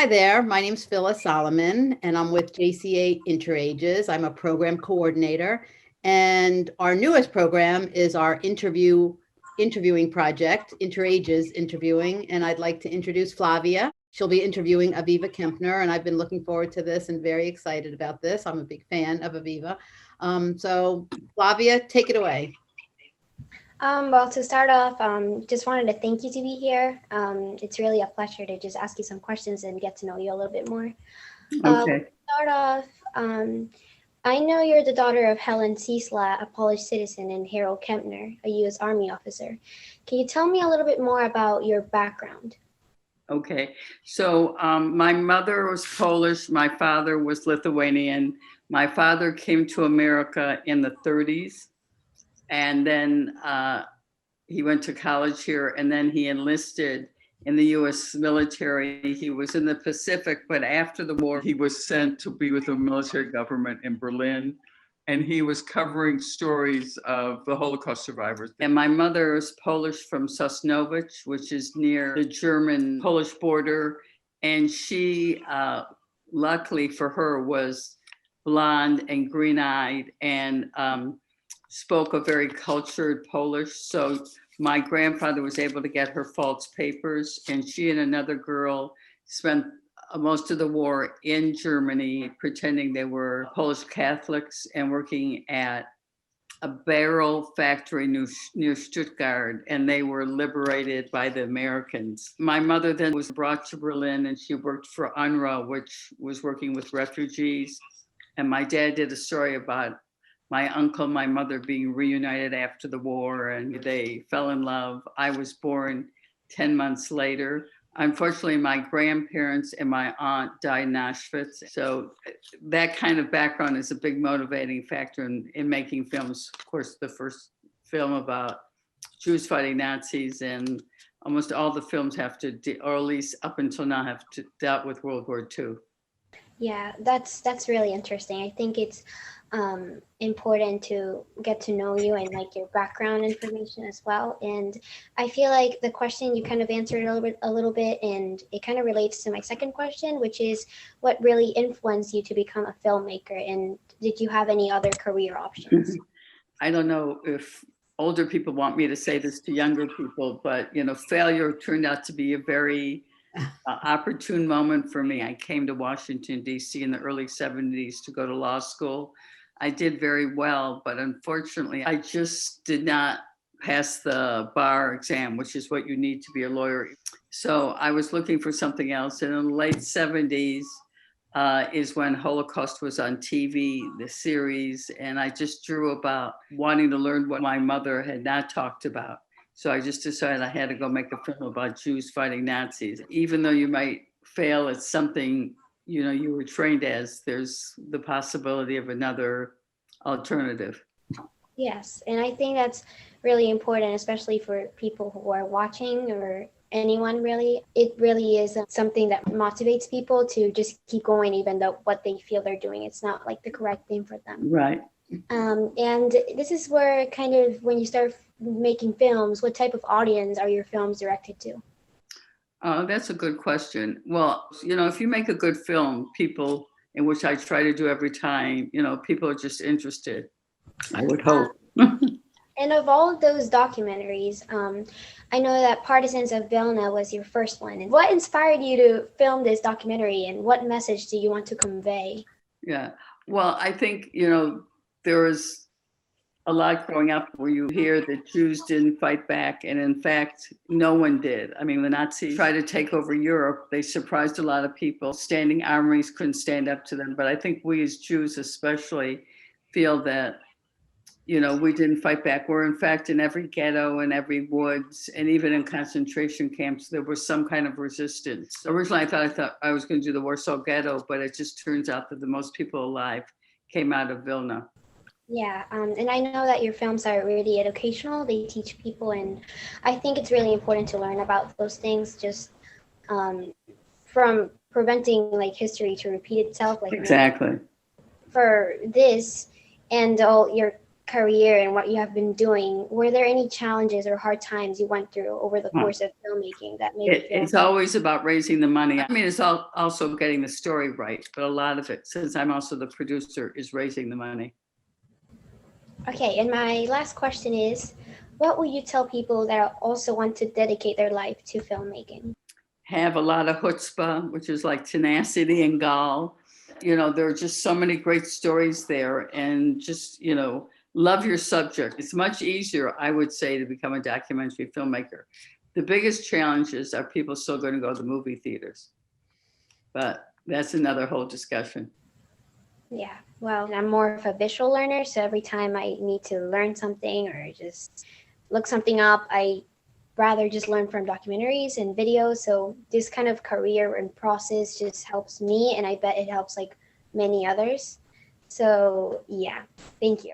Hi there, my name's Phyllis Solomon, and I'm with JCA Interages. I'm a program coordinator, and our newest program is our interviewing project, Interages Interviewing, and I'd like to introduce Flavia. She'll be interviewing Aviva Kempner, and I've been looking forward to this and very excited about this. I'm a big fan of Aviva. So Flavia, take it away. Well, to start off, just wanted to thank you to be here. It's really a pleasure to just ask you some questions and get to know you a little bit more. Okay. To start off, I know you're the daughter of Helen Ciesla, a Polish citizen, and Harold Kempner, a U.S. Army officer. Can you tell me a little bit more about your background? Okay, so my mother was Polish, my father was Lithuanian. My father came to America in the 30s. And then he went to college here, and then he enlisted in the U.S. military. He was in the Pacific, but after the war, he was sent to be with the military government in Berlin. And he was covering stories of the Holocaust survivors. And my mother is Polish from Sosnowicz, which is near the German-Polish border. And she, luckily for her, was blonde and green-eyed and spoke a very cultured Polish. So my grandfather was able to get her false papers, and she and another girl spent most of the war in Germany pretending they were Polish Catholics and working at a barrel factory near Stuttgart, and they were liberated by the Americans. My mother then was brought to Berlin, and she worked for UNRWA, which was working with refugees. And my dad did a story about my uncle, my mother being reunited after the war, and they fell in love. I was born 10 months later. Unfortunately, my grandparents and my aunt died in Auschwitz. So that kind of background is a big motivating factor in making films. Of course, the first film about Jews fighting Nazis, and almost all the films have to, or at least up until now, have to dealt with World War II. Yeah, that's really interesting. I think it's important to get to know you and like your background information as well. And I feel like the question you kind of answered a little bit, and it kind of relates to my second question, which is what really influenced you to become a filmmaker, and did you have any other career options? I don't know if older people want me to say this to younger people, but failure turned out to be a very opportune moment for me. I came to Washington, D.C. in the early 70s to go to law school. I did very well, but unfortunately, I just did not pass the bar exam, which is what you need to be a lawyer. So I was looking for something else. And in the late 70s is when Holocaust was on TV, the series, and I just drew about wanting to learn what my mother had not talked about. So I just decided I had to go make a film about Jews fighting Nazis. Even though you might fail at something you were trained as, there's the possibility of another alternative. Yes, and I think that's really important, especially for people who are watching or anyone really. It really is something that motivates people to just keep going, even though what they feel they're doing, it's not like the correct thing for them. Right. And this is where kind of when you start making films, what type of audience are your films directed to? That's a good question. Well, if you make a good film, people, in which I try to do every time, people are just interested, I would hope. And of all of those documentaries, I know that Partisans of Vilna was your first one. And what inspired you to film this documentary, and what message do you want to convey? Yeah, well, I think, there was a lot growing up where you hear that Jews didn't fight back. And in fact, no one did. I mean, the Nazis tried to take over Europe. They surprised a lot of people. Standing armies couldn't stand up to them. But I think we as Jews especially feel that, we didn't fight back. We're in fact in every ghetto and every woods, and even in concentration camps, there was some kind of resistance. Originally, I thought I was going to do the Warsaw Ghetto, but it just turns out that the most people alive came out of Vilna. Yeah, and I know that your films are really educational. They teach people, and I think it's really important to learn about those things, just from preventing like history to repeat itself. Like exactly. For this and all your career and what you have been doing, were there any challenges or hard times you went through over the course of filmmaking that made you feel? It's always about raising the money. I mean, it's also getting the story right, but a lot of it, since I'm also the producer, is raising the money. Okay, and my last question is, what would you tell people that also want to dedicate their life to filmmaking? Have a lot of chutzpah, which is like tenacity and gall. You know, there are just so many great stories there, and just, you know, love your subject. It's much easier, I would say, to become a documentary filmmaker. The biggest challenges are people still going to go to the movie theaters, but that's another whole discussion. Yeah, well, I'm more of a visual learner, so every time I need to learn something or just look something up, I rather just learn from documentaries and videos. So this kind of career and process just helps me, and I bet it helps like many others. So yeah, thank you.